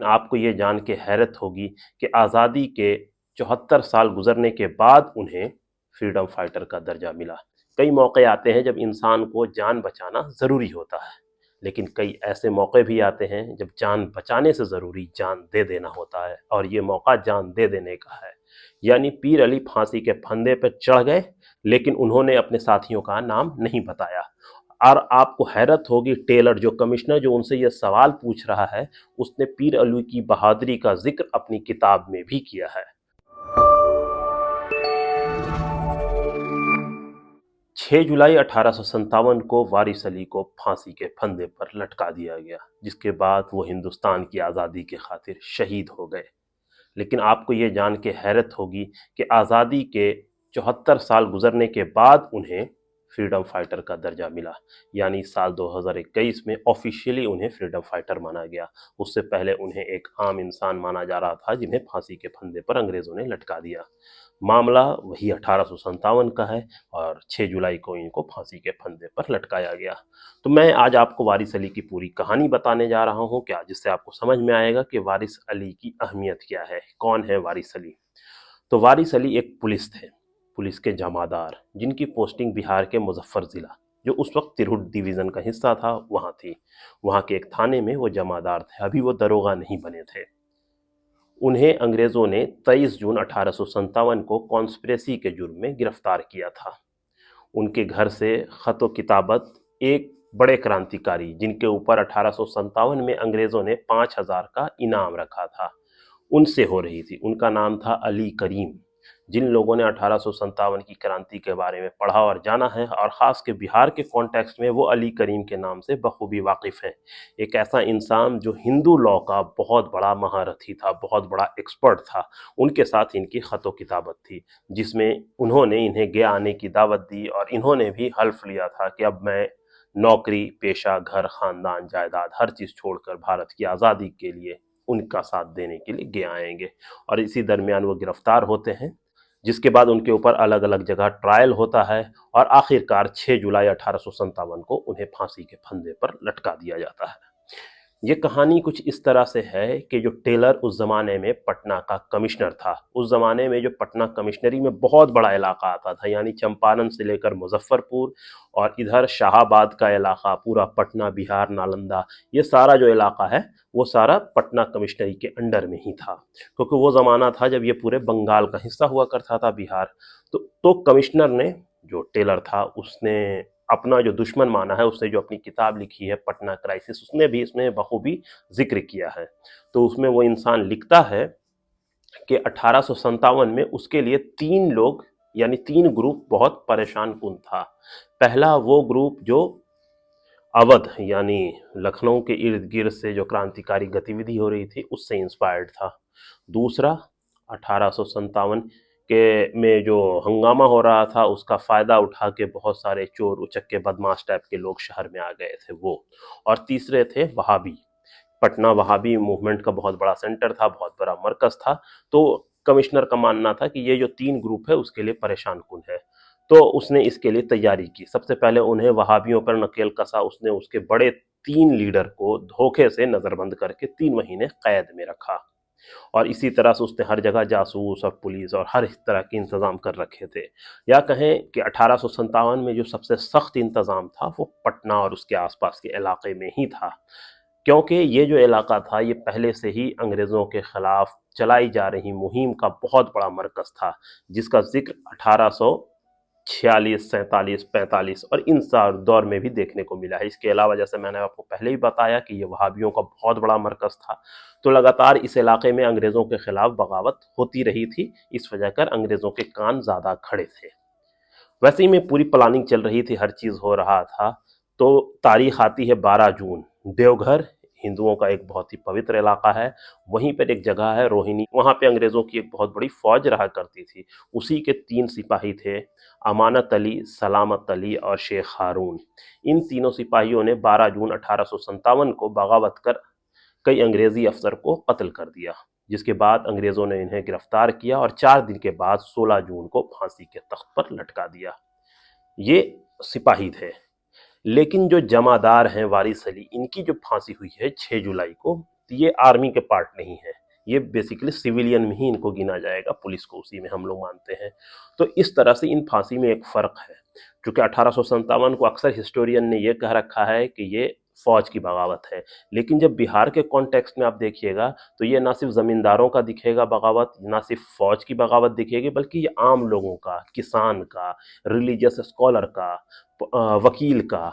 आपको ये जान के हैरत होगी कि आज़ादी के 74 साल गुजरने के बाद उन्हें फ्रीडम फाइटर का दर्जा मिला। कई मौके आते हैं जब इंसान को जान बचाना ज़रूरी होता है, लेकिन कई ऐसे मौके भी आते हैं जब जान बचाने से ज़रूरी जान दे देना होता है, और ये मौका जान दे देने का है। यानी पीर अली फांसी के फंदे पर चढ़ गए, लेकिन उन्होंने अपने साथियों का नाम नहीं बताया। और आपको हैरत होगी, टेलर जो कमिश्नर जो उनसे ये सवाल पूछ रहा है, उसने पीर अली की बहादुरी का जिक्र अपनी किताब में भी किया है। 6 जुलाई 1857 को वारिस अली को फांसी के फंदे पर लटका दिया गया, जिसके बाद वो हिंदुस्तान की आज़ादी के खातिर शहीद हो गए। लेकिन आपको ये जान के हैरत होगी कि आज़ादी के 74 साल गुजरने के बाद उन्हें फ्रीडम फाइटर का दर्जा मिला। यानी साल 2021 में ऑफिशियली उन्हें फ्रीडम फाइटर माना गया। उससे पहले उन्हें एक आम इंसान माना जा रहा था, जिन्हें फांसी के फंदे पर अंग्रेज़ों ने लटका दिया। मामला वही 1857 का है, और 6 जुलाई को इनको फांसी के फंदे पर लटकाया गया। तो मैं आज आपको वारिस अली की पूरी कहानी बताने जा रहा हूँ, क्या जिससे आपको समझ में आएगा कि वारिस अली की अहमियत क्या है, कौन है वारिस अली। तो वारिस अली एक पुलिस थे, पुलिस के जमादार, जिनकी पोस्टिंग बिहार के मुजफ्फर ज़िला, जो उस वक्त तिरहुत डिवीज़न का हिस्सा था, वहाँ थी। वहाँ के एक थाने में वो जमादार थे, अभी वो दरोगा नहीं बने थे। उन्हें अंग्रेज़ों ने 23 जून 1857 को कॉन्स्पिरेसी के जुर्म में गिरफ्तार किया था। उनके घर से ख़त व किताबत एक बड़े क्रांतिकारी, जिनके ऊपर 1857 में अंग्रेज़ों ने 5,000 का इनाम रखा था, उनसे हो रही थी। उनका नाम था अली करीम। जिन लोगों ने 1857 की क्रांति के बारे में पढ़ा और जाना है, और ख़ास के बिहार के कॉन्टेक्स्ट में, वो अली करीम के नाम से बखूबी वाकिफ़ हैं। एक ऐसा इंसान जो हिंदू लॉ का बहुत बड़ा महारथी था, बहुत बड़ा एक्सपर्ट था। उनके साथ इनकी ख़त व किताबत थी, जिसमें उन्होंने इन्हें गया आने की दावत दी, और इन्होंने भी हल्फ लिया था कि अब मैं नौकरी, पेशा, घर, ख़ानदान, जायदाद हर चीज़ छोड़कर भारत की आज़ादी के लिए उनका साथ देने के लिए गए आएंगे। और इसी दरमियान वो गिरफ्तार होते हैं, जिसके बाद उनके ऊपर अलग अलग जगह ट्रायल होता है, और आखिरकार 6 जुलाई 1857 को उन्हें फांसी के फंदे पर लटका दिया जाता है। ये कहानी कुछ इस तरह से है कि जो टेलर उस ज़माने में पटना का कमिश्नर था, उस ज़माने में जो पटना कमिश्नरी में बहुत बड़ा इलाका आता था, यानी चंपारण से लेकर मुजफ्फरपुर और इधर शाहाबाद का इलाका, पूरा पटना, बिहार, नालंदा, ये सारा जो इलाका है वो सारा पटना कमिश्नरी के अंडर में ही था। क्योंकि वो ज़माना था जब ये पूरे बंगाल का हिस्सा हुआ करता था, बिहार। तो कमिश्नर ने, जो टेलर था, उसने अपना जो दुश्मन माना है, उसने जो अपनी किताब लिखी है पटना क्राइसिस, उसने भी इसमें बखूबी जिक्र किया है। तो उसमें वो इंसान लिखता है कि 1857 में उसके लिए 3 लोग, यानी 3 ग्रुप बहुत परेशान कुन था। पहला वो ग्रुप जो अवध यानी लखनऊ के इर्द गिर्द से जो क्रांतिकारी गतिविधि हो रही थी, उससे इंस्पायर्ड था। दूसरा, 1857 के में जो हंगामा हो रहा था, उसका फ़ायदा उठा के बहुत सारे चोर उचक्के बदमाश टाइप के लोग शहर में आ गए थे, वो। और तीसरे थे वहाबी। पटना वहाबी मूवमेंट का बहुत बड़ा सेंटर था, बहुत बड़ा मरकज था। तो कमिश्नर का मानना था कि ये जो 3 ग्रुप है उसके लिए परेशान कुन है। तो उसने इसके लिए तैयारी की। सबसे पहले उन्हें वहाबियों पर नकेल कसा। उसने उसके बड़े 3 लीडर को धोखे से नज़रबंद करके 3 महीने कैद में रखा, और इसी तरह से उसने हर जगह जासूस और पुलिस और हर तरह के इंतज़ाम कर रखे थे। या कहें कि 1857 में जो सबसे सख्त इंतज़ाम था वो पटना और उसके आसपास के इलाके में ही था, क्योंकि ये जो इलाका था, ये पहले से ही अंग्रेज़ों के ख़िलाफ़ चलाई जा रही मुहिम का बहुत बड़ा मरकज़ था, जिसका ज़िक्र 1846, 47, 45 और इन दौर में भी देखने को मिला है। इसके अलावा, जैसे मैंने आपको पहले ही बताया, कि ये वहाबियों का बहुत बड़ा मरकज़ था। तो लगातार इस इलाके में अंग्रेज़ों के ख़िलाफ़ बगावत होती रही थी। इस वजह कर अंग्रेज़ों के कान ज़्यादा खड़े थे। वैसे ही में पूरी प्लानिंग चल रही थी, हर चीज़ हो रहा था। तो तारीख आती है 12 जून। देवघर हिंदुओं का एक बहुत ही पवित्र इलाका है। वहीं पर एक जगह है रोहिणी, वहाँ पे अंग्रेज़ों की एक बहुत बड़ी फ़ौज रहा करती थी। उसी के 3 सिपाही थे, अमानत अली, सलामत अली और शेख हारून। इन तीनों सिपाहियों ने 12 जून 1857 को बगावत कर कई अंग्रेज़ी अफ़सर को कत्ल कर दिया, जिसके बाद अंग्रेज़ों ने इन्हें गिरफ्तार किया और 4 दिन के बाद 16 जून को फांसी के तख्त पर लटका दिया। ये सिपाही थे। लेकिन जो जमादार हैं वारिस अली, इनकी जो फांसी हुई है 6 जुलाई को, तो ये आर्मी के पार्ट नहीं है, ये बेसिकली सिविलियन में ही इनको गिना जाएगा, पुलिस को उसी में हम लोग मानते हैं। तो इस तरह से इन फांसी में एक फ़र्क है। चूँकि 1857 को अक्सर हिस्टोरियन ने ये कह रखा है कि ये फ़ौज की बगावत है, लेकिन जब बिहार के कॉन्टेक्स्ट में आप देखिएगा तो ये ना सिर्फ ज़मींदारों का दिखेगा बगावत, ना सिर्फ फ़ौज की बगावत दिखेगी, बल्कि ये आम लोगों का, किसान का, रिलीजियस स्कॉलर का, वकील का,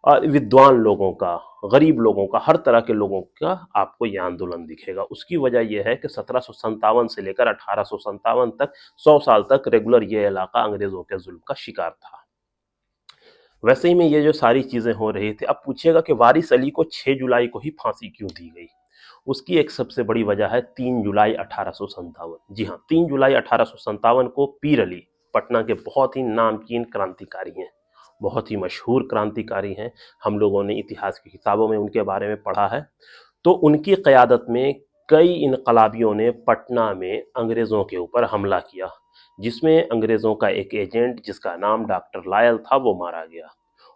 विद्वान लोगों का, गरीब लोगों का, हर तरह के लोगों का आपको ये आंदोलन दिखेगा। उसकी वजह यह है कि 1757 से लेकर 1857 तक 100 साल तक रेगुलर ये इलाका अंग्रेज़ों के जुल्म का शिकार था। वैसे ही में ये जो सारी चीज़ें हो रही थी, अब पूछिएगा कि वारिस अली को 6 जुलाई को ही फांसी क्यों दी गई? उसकी एक सबसे बड़ी वजह है 3 जुलाई 1857। जी हाँ, 3 जुलाई 1857 को पीर अली पटना के बहुत ही नामचीन क्रांतिकारी हैं, बहुत ही मशहूर क्रांतिकारी हैं। हम लोगों ने इतिहास की किताबों में उनके बारे में पढ़ा है। तो उनकी क़यादत में कई इनकलाबियों ने पटना में अंग्रेज़ों के ऊपर हमला किया, जिसमें अंग्रेज़ों का एक एजेंट जिसका नाम डॉक्टर लायल था वो मारा गया।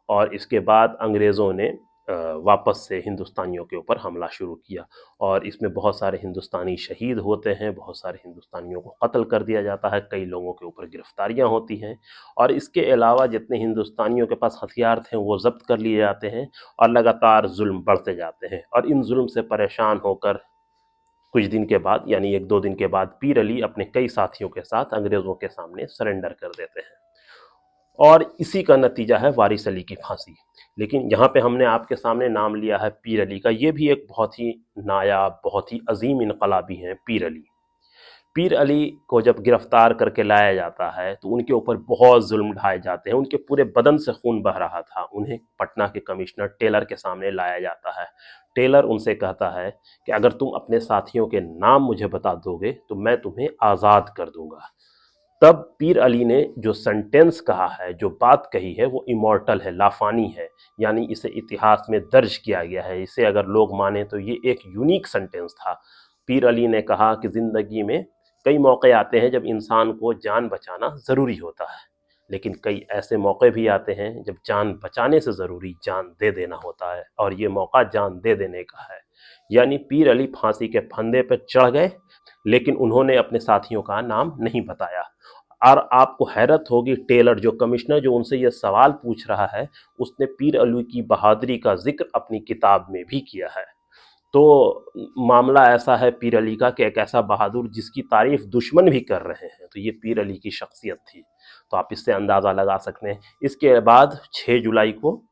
और इसके बाद अंग्रेज़ों ने वापस से हिंदुस्तानियों के ऊपर हमला शुरू किया, और इसमें बहुत सारे हिंदुस्तानी शहीद होते हैं, बहुत सारे हिंदुस्तानियों को कत्ल कर दिया जाता है, कई लोगों के ऊपर गिरफ्तारियां होती हैं, और इसके अलावा जितने हिंदुस्तानियों के पास हथियार थे वो जब्त कर लिए जाते हैं, और लगातार जुल्म बढ़ते जाते हैं। और इन जुल्म से परेशान होकर कुछ दिन के बाद, यानी 1-2 दिन के बाद, पीर अली अपने कई साथियों के साथ अंग्रेज़ों के सामने सरेंडर कर देते हैं, और इसी का नतीजा है वारिस अली की फांसी। लेकिन यहाँ पे हमने आपके सामने नाम लिया है पीर अली का, ये भी एक बहुत ही नायाब, बहुत ही अजीम इनकलाबी हैं पीर अली। पीर अली को जब गिरफ्तार करके लाया जाता है तो उनके ऊपर बहुत जुल्म ढाए जाते हैं, उनके पूरे बदन से खून बह रहा था। उन्हें पटना के कमिश्नर टेलर के सामने लाया जाता है। टेलर उनसे कहता है कि अगर तुम अपने साथियों के नाम मुझे बता दोगे तो मैं तुम्हें आज़ाद कर दूंगा। तब पीर अली ने जो सेंटेंस कहा है, जो बात कही है, वो इमॉर्टल है, लाफानी है, यानी इसे इतिहास में दर्ज किया गया है। इसे अगर लोग माने तो ये एक यूनिक सेंटेंस था। पीर अली ने कहा कि ज़िंदगी में कई मौके आते हैं जब इंसान को जान बचाना ज़रूरी होता है, लेकिन कई ऐसे मौके भी आते हैं जब जान बचाने से ज़रूरी जान दे देना होता है, और ये मौका जान दे देने का है। यानी पीर अली फांसी के फंदे पर चढ़ गए, लेकिन उन्होंने अपने साथियों का नाम नहीं बताया। और आपको हैरत होगी, टेलर जो कमिश्नर जो उनसे ये सवाल पूछ रहा है, उसने पीर अली की बहादुरी का जिक्र अपनी किताब में भी किया है। तो मामला ऐसा है पीर अली का कि एक ऐसा बहादुर जिसकी तारीफ दुश्मन भी कर रहे हैं, तो ये पीर अली की शख्सियत थी। तो आप इससे अंदाज़ा लगा सकते हैं। इसके बाद 6 जुलाई को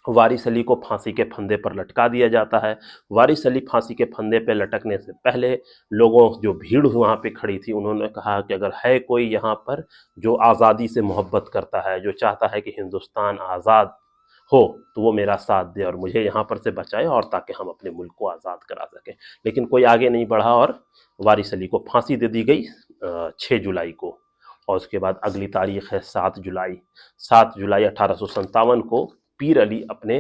वारिस अली को फांसी के फंदे पर लटका दिया जाता है। वारिस अली फांसी के फंदे पर लटकने से पहले लोगों, जो भीड़ वहाँ पे खड़ी थी, उन्होंने कहा कि अगर है कोई यहाँ पर जो आज़ादी से मोहब्बत करता है, जो चाहता है कि हिंदुस्तान आज़ाद हो, तो वो मेरा साथ दे और मुझे यहाँ पर से बचाए, और ताकि हम अपने मुल्क को आज़ाद करा सकें। लेकिन कोई आगे नहीं बढ़ा और वारिस अली को फांसी दे दी गई 6 जुलाई को। और उसके बाद अगली तारीख है 7 जुलाई। 7 जुलाई 1857 को पीर अली अपने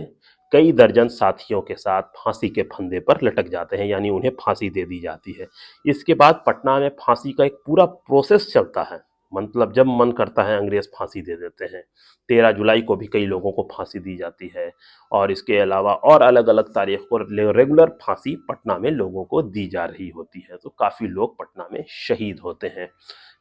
कई दर्जन साथियों के साथ फांसी के फंदे पर लटक जाते हैं, यानी उन्हें फांसी दे दी जाती है। इसके बाद पटना में फांसी का एक पूरा प्रोसेस चलता है, मतलब जब मन करता है अंग्रेज फांसी दे देते हैं। 13 जुलाई को भी कई लोगों को फांसी दी जाती है, और इसके अलावा और अलग अलग तारीख को रेगुलर फांसी पटना में लोगों को दी जा रही होती है। तो काफ़ी लोग पटना में शहीद होते हैं,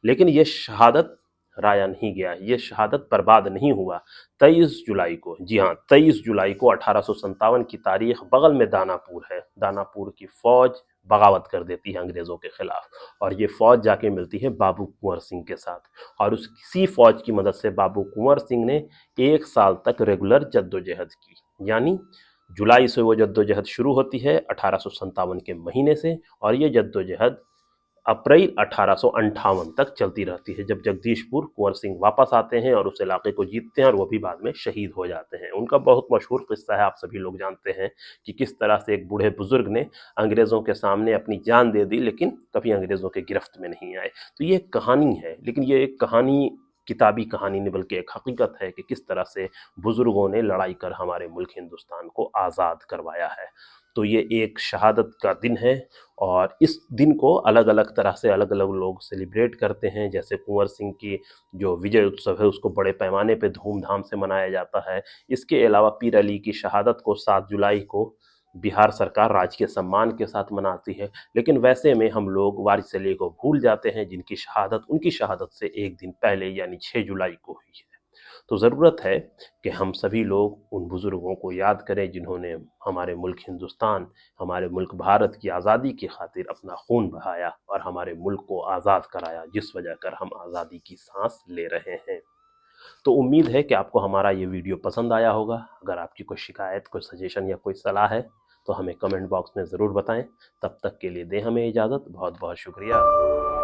लेकिन ये शहादत राया नहीं गया, ये शहादत बर्बाद नहीं हुआ। 23 जुलाई को, जी हाँ 23 जुलाई को 1857 की तारीख, बगल में दानापुर है, दानापुर की फौज बगावत कर देती है अंग्रेज़ों के खिलाफ, और ये फौज जाके मिलती है बाबू कुंवर सिंह के साथ, और उसी फौज की मदद से बाबू कुंवर सिंह ने 1 साल तक रेगुलर जद्दोजहद की। यानी जुलाई से वो जद्दोजहद शुरू होती है 1857 के महीने से, और ये जद्दोजहद अप्रैल 1858 तक चलती रहती है, जब जगदीशपुर कुंवर सिंह वापस आते हैं और उस इलाके को जीतते हैं, और वो भी बाद में शहीद हो जाते हैं। उनका बहुत मशहूर किस्सा है, आप सभी लोग जानते हैं कि किस तरह से एक बूढ़े बुजुर्ग ने अंग्रेज़ों के सामने अपनी जान दे दी, लेकिन कभी अंग्रेज़ों के गिरफ्त में नहीं आए। तो ये एक कहानी है, लेकिन ये एक कहानी किताबी कहानी नहीं बल्कि एक हकीकत है कि किस तरह से बुजुर्गों ने लड़ाई कर हमारे मुल्क हिंदुस्तान को आज़ाद करवाया है। तो ये एक शहादत का दिन है, और इस दिन को अलग अलग तरह से अलग अलग लोग सेलिब्रेट करते हैं। जैसे कुंवर सिंह की जो विजय उत्सव है उसको बड़े पैमाने पे धूमधाम से मनाया जाता है। इसके अलावा पीर अली की शहादत को 7 जुलाई को बिहार सरकार राजकीय सम्मान के साथ मनाती है, लेकिन वैसे में हम लोग वारिस अली को भूल जाते हैं जिनकी शहादत उनकी शहादत से एक दिन पहले यानी 6 जुलाई को हुई है। तो ज़रूरत है कि हम सभी लोग उन बुज़ुर्गों को याद करें जिन्होंने हमारे मुल्क हिंदुस्तान, हमारे मुल्क भारत की आज़ादी की खातिर अपना खून बहाया और हमारे मुल्क को आज़ाद कराया, जिस वजह कर हम आज़ादी की सांस ले रहे हैं। तो उम्मीद है कि आपको हमारा ये वीडियो पसंद आया होगा। अगर आपकी कोई शिकायत, कोई सजेशन या कोई सलाह है तो हमें कमेंट बॉक्स में ज़रूर बताएं। तब तक के लिए दें हमें इजाज़त। बहुत बहुत शुक्रिया।